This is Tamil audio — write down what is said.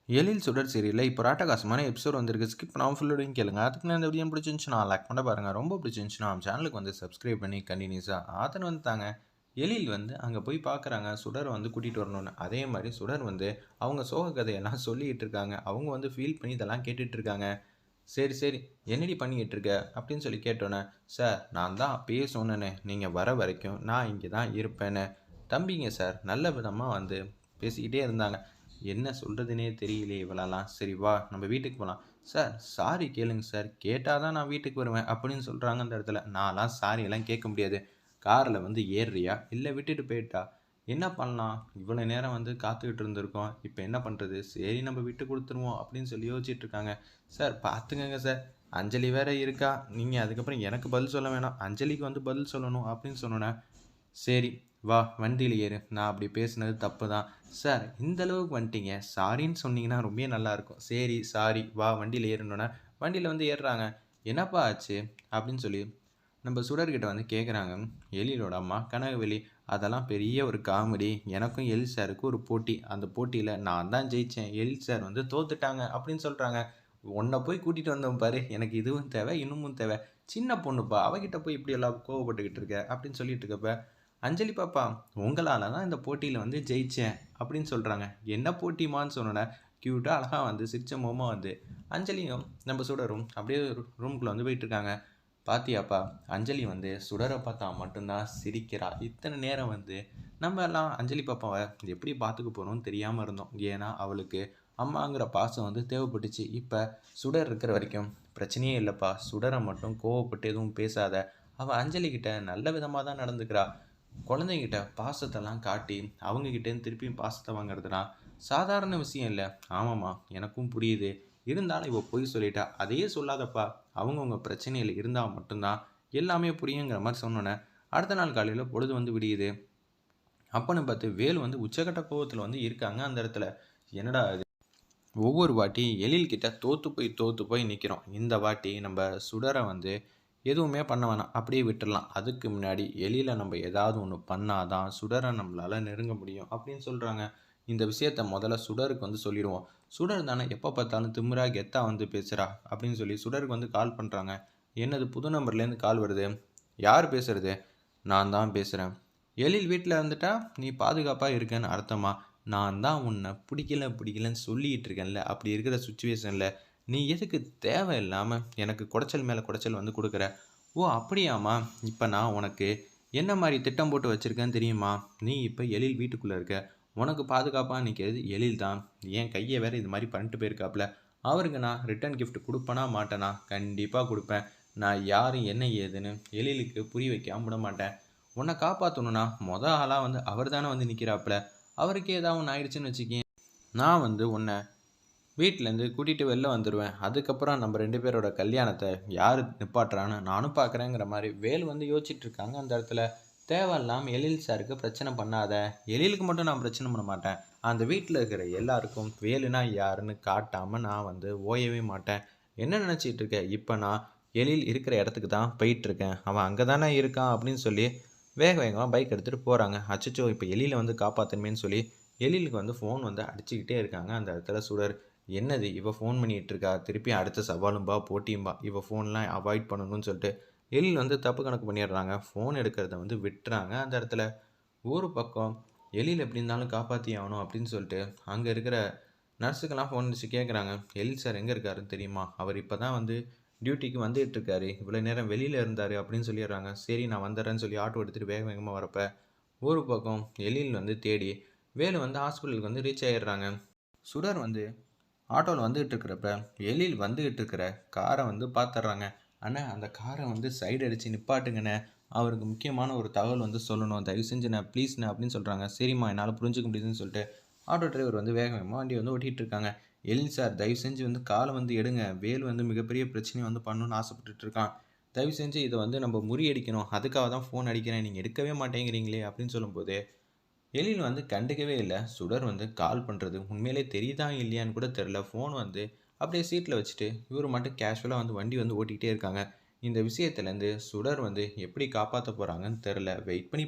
எழில் சுடர் சீரியல்ல இப்போ ராட்டகாசமான எபிசோட் வந்திருக்கு. ஸ்கிப் பண்ணாம ஃபுல்லோடையும் கேளுங்க. அதுக்கு நான் இந்த வீடியோ பிடிச்சிருந்துச்சுன்னா லைக் பண்ண பாருங்க. ரொம்ப பிடிச்சிருந்துச்சுன்னா நம்ம சேனலுக்கு வந்து சப்ஸ்கிரைப் பண்ணி கண்டினியூஸாக ஆத்தன் வந்துட்டாங்க. எழில் வந்து அங்கே போய் பார்க்குறாங்க சுடரை வந்து கூட்டிகிட்டு வரணும்னு. அதே மாதிரி சுடர் வந்து அவங்க சோக கதையெல்லாம் சொல்லிக்கிட்டு இருக்காங்க. அவங்க வந்து ஃபீல் பண்ணி இதெல்லாம் கேட்டுட்டு இருக்காங்க. சரி சரி, என்னடி பண்ணிக்கிட்டு இருக்க அப்படின்னு சொல்லி கேட்டோன்னே, சார் நான் தான் அப்பயே சொன்னேனே நீங்கள் வர வரைக்கும் நான் இங்கே தான் இருப்பேன்னு. தம்பிங்க சார் நல்ல விதமாக வந்து பேசிக்கிட்டே இருந்தாங்க. என்ன சொல்கிறதுனே தெரியலையே இவளெல்லாம். சரி வா நம்ம வீட்டுக்கு போகலாம். சார் சாரி கேளுங்க சார், கேட்டால் தான் நான் வீட்டுக்கு வருவேன் அப்படின்னு சொல்கிறாங்க அந்த இடத்துல. நான்லாம் சாரியெல்லாம் கேட்க முடியாது. காரில் வந்து ஏறுறியா இல்லை விட்டுட்டு போயிட்டா என்ன பண்ணலாம்? இவ்வளோ நேரம் வந்து காத்துக்கிட்டு இருந்திருக்கோம். இப்போ என்ன பண்ணுறது? சரி நம்ம விட்டு கொடுத்துருவோம் அப்படின்னு சொல்லி யோசிச்சுட்டு இருக்காங்க. சார் பார்த்துக்கங்க சார், அஞ்சலி வேற இருக்கா. நீங்கள் அதுக்கப்புறம் எனக்கு பதில் சொல்ல வேணாம், அஞ்சலிக்கு வந்து பதில் சொல்லணும் அப்படின்னு சொன்னோன்னே, சரி வா வண்டியில் ஏறு, நான் அப்படி பேசுனது தப்பு தான். சார் இந்த அளவுக்கு வந்துட்டீங்க, சாரின்னு சொன்னீங்கன்னா ரொம்ப நல்லாயிருக்கும். சரி சாரி வா வண்டியில் ஏறணுன்னா வண்டியில் வந்து ஏறுறாங்க. என்னப்பா ஆச்சு அப்படின்னு சொல்லி நம்ம சுடர்கிட்ட வந்து கேட்குறாங்க. எழிலோட அம்மா கனகவெளி. அதெல்லாம் பெரிய ஒரு காமெடி. எனக்கும் எழில் சாருக்கும் ஒரு போட்டி. அந்த போட்டியில் நான் தான் ஜெயித்தேன், எழில் சார் வந்து தோத்துட்டாங்க அப்படின்னு சொல்கிறாங்க. உன்னை போய் கூட்டிகிட்டு வந்தவன் பாரு, எனக்கு இதுவும் தேவை இன்னமும் தேவை. சின்ன பொண்ணுப்பா, அவகிட்ட போய் இப்படி எல்லாம் கோவப்பட்டுக்கிட்டு இருக்க அப்படின்னு சொல்லிட்டு இருக்கப்ப, அஞ்சலி பாப்பா உங்களால் தான் இந்த போட்டியில் வந்து ஜெயித்தேன் அப்படின்னு சொல்கிறாங்க. என்ன போட்டிமான்னு சொன்னோன்னே க்யூட்டாக அழகாக வந்து சிரிச்ச முகமாக வந்து அஞ்சலியும் நம்ம சுடரும் அப்படியே ரூம்குள்ளே வந்து போயிட்டுருக்காங்க. பாத்தியாப்பா, அஞ்சலி வந்து சுடரை பார்த்தா மட்டும்தான் சிரிக்கிறா. இத்தனை நேரம் வந்து நம்ம எல்லாம் அஞ்சலி பாப்பாவை எப்படி பார்த்துக்க போகிறோம்னு தெரியாமல் இருந்தோம். ஏன்னா அவளுக்கு அம்மாங்கிற பாசம் வந்து தேவைப்பட்டுச்சு. இப்போ சுடர் இருக்கிற வரைக்கும் பிரச்சனையே இல்லைப்பா. சுடரை மட்டும் கோவப்பட்டு எதுவும் பேசாத. அவள் அஞ்சலிக்கிட்ட நல்ல விதமாக தான் நடந்துக்கிறா. குழந்தைங்கிட்ட பாசத்தெல்லாம் காட்டி அவங்கக்கிட்டேருந்து திருப்பியும் பாசத்தை வாங்குறதுனா சாதாரண விஷயம் இல்லை. ஆமாம்மா எனக்கும் புரியுது. இருந்தாலும் இவள் பொய் சொல்லிட்டா. அதையே சொல்லாதப்பா. அவங்கவுங்க பிரச்சனையில் இருந்தால் மட்டும்தான் எல்லாமே புரியுங்கிற மாதிரி சொன்னோன்னே, அடுத்த நாள் காலையில் பொழுது வந்து விடியுது. அப்பன்னு பார்த்து வேலு வந்து உச்சக்கட்ட கோவத்தில் வந்து இருக்காங்க அந்த இடத்துல. என்னடா இது, ஒவ்வொரு வாட்டி எழில்கிட்ட தோற்று போய் நிற்கிறோம். இந்த வாட்டி நம்ம சுடரை வந்து எதுவுமே பண்ண வேணாம், அப்படியே விட்டுடலாம். அதுக்கு முன்னாடி எழில நம்ம ஏதாவது ஒன்று பண்ணாதான் சுடரை நம்மளால் நெருங்க முடியும் அப்படின்னு சொல்கிறாங்க. இந்த விஷயத்த முதல்ல சுடருக்கு வந்து சொல்லிடுவோம். சுடர் தானே எப்போ பார்த்தாலும் திமிரா கெத்தா வந்து பேசுகிறா அப்படின்னு சொல்லி சுடருக்கு வந்து கால் பண்ணுறாங்க. என்னது புது நம்பர்லேருந்து கால் வருது, யார் பேசுறது? நான் தான் பேசுகிறேன். எழில் வீட்டில் இருந்துட்டா நீ பாதுகாப்பாக இருக்கேன்னு அர்த்தமா? நான் தான் உன்னை பிடிக்கலன்னு சொல்லிகிட்டு இருக்கேன்ல. அப்படி இருக்கிற சுச்சுவேஷனில் நீ எதுக்கு தேவையில்லாமல் எனக்கு குடைச்சல் மேலே குடைச்சல் வந்து கொடுக்குற? ஓ அப்படியாம்மா, இப்போ நான் உனக்கு என்ன மாதிரி திட்டம் போட்டு வச்சுருக்கேன்னு தெரியுமா? நீ இப்போ எழில் வீட்டுக்குள்ளே இருக்க, உனக்கு பாதுகாப்பாக நிற்கிறது எழில் தான். என் கையை வேறு இது மாதிரி பண்ணிட்டு போயிருக்காப்புல. அவருக்கு நான் ரிட்டன் கிஃப்ட் கொடுப்பேனா மாட்டேனா? கண்டிப்பாக கொடுப்பேன். நான் யார் என்ன ஏதுன்னு எழிலுக்கு புரிய வைக்காம விட மாட்டேன். உன்னை காப்பாற்றணுன்னா ஆளாக வந்து அவர் தானே வந்து நிற்கிறாப்புல. அவருக்கே ஏதாவது ஒன்று ஆயிடுச்சுன்னு வச்சுக்கேன், நான் வந்து உன்னை வீட்டிலேருந்து கூட்டிகிட்டு வெளில வந்துடுவேன். அதுக்கப்புறம் நம்ம 2 பேரோட கல்யாணத்தை யார் நிப்பாட்டுறான்னு நானும் பார்க்குறேங்கிற மாதிரி வேலு வந்து யோசிச்சுட்டு இருக்காங்க அந்த இடத்துல. தேவையில்லாமல் எழில் சாருக்கு பிரச்சனை பண்ணாத. எழிலுக்கு மட்டும் நான் பிரச்சனை பண்ண மாட்டேன், அந்த வீட்டில் இருக்கிற எல்லாருக்கும் வேலுனா யாருன்னு காட்டாமல் நான் வந்து ஓயவே மாட்டேன். என்ன நினச்சிட்டு இருக்கேன்? இப்போ நான் எழில் இருக்கிற இடத்துக்கு தான் போயிட்டுருக்கேன். அவன் அங்கே தானே இருக்கான் அப்படின்னு சொல்லி வேகமாக பைக் எடுத்துகிட்டு போகிறாங்க. அச்சச்சோ இப்போ எழிலை வந்து காப்பாற்றணுமேன்னு சொல்லி எழிலுக்கு வந்து ஃபோன் வந்து அடிச்சுக்கிட்டே இருக்காங்க அந்த இடத்துல சுடர். என்னது இவ ஃபோன் பண்ணிகிட்டு இருக்கா, திருப்பி அடுத்த சவாலும்பா போட்டியும்பா, இவ ஃபோன்லாம் அவாய்ட் பண்ணணும்னு சொல்லிட்டு எழில் வந்து தப்பு கணக்கு பண்ணிடுறாங்க. ஃபோன் எடுக்கிறத வந்து விட்டுறாங்க அந்த இடத்துல. ஒரு பக்கம் எழில் எப்படி இருந்தாலும் காப்பாற்றி ஆகணும் அப்படின்னு சொல்லிட்டு அங்கே இருக்கிற நர்ஸுக்கெல்லாம் ஃபோன் அடிச்சு கேட்குறாங்க. எழில் சார் எங்கே இருக்காருன்னு தெரியுமா? அவர் இப்போ தான் வந்து டியூட்டிக்கு வந்துட்டு இருக்காரு, இவ்வளோ நேரம் வெளியில் இருந்தார் அப்படின்னு சொல்லிடுறாங்க. சரி நான் வந்துடுறேன்னு சொல்லி ஆட்டோ எடுத்துகிட்டு வேக வேகமாக வரப்போ ஒரு பக்கம் எழில் வந்து தேடி வேலு வந்து ஹாஸ்பிட்டலுக்கு வந்து ரீச் ஆகிடுறாங்க. சுடர் வந்து ஆட்டோவில் வந்துகிட்டு இருக்கிறப்ப எழில் வந்துகிட்டு இருக்கிற காரை வந்து பார்த்துட்றாங்க. அண்ணா அந்த காரை வந்து சைடு அடித்து நிப்பாட்டுங்கண்ணே, அவருக்கு முக்கியமான ஒரு தகவல் வந்து சொல்லணும், தயவு செஞ்சுண்ணே ப்ளீஸ்ண்ணே அப்படின்னு சொல்கிறாங்க. சரிம்மா என்னால் புரிஞ்சுக்க முடியுதுன்னு சொல்லிட்டு ஆட்டோ டிரைவர் வந்து வேக வேகமாக வண்டி வந்து ஓட்டிகிட்டு இருக்காங்க. எழில் சார் தயவு செஞ்சு வந்து காலை வந்து எடுங்க, வேல் வந்து மிகப்பெரிய பிரச்சனையை வந்து பண்ணணும்னு ஆசைப்பட்டுட்டு இருக்கான், தயவு செஞ்சு இதை வந்து நம்ம முறியடிக்கணும், அதுக்காக தான் ஃபோன் அடிக்கிறேன், நீங்கள் எடுக்கவே மாட்டேங்கிறீங்களே அப்படின்னு சொல்லும்போது எழில் வந்து கண்டுக்கவே இல்லை. சுடர் வந்து கால் பண்ணுறது உண்மையிலே தெரியுதா இல்லையான்னு கூட தெரில. ஃபோன் வந்து அப்படியே சீட்டில் வச்சுட்டு இவர் மட்டும் கேஷுவலாக வந்து வண்டி வந்து ஓட்டிகிட்டே இருக்காங்க. இந்த விஷயத்துலேருந்து சுடர் வந்து எப்படி காப்பாற்ற போகிறாங்கன்னு தெரில. வெயிட் பண்ணி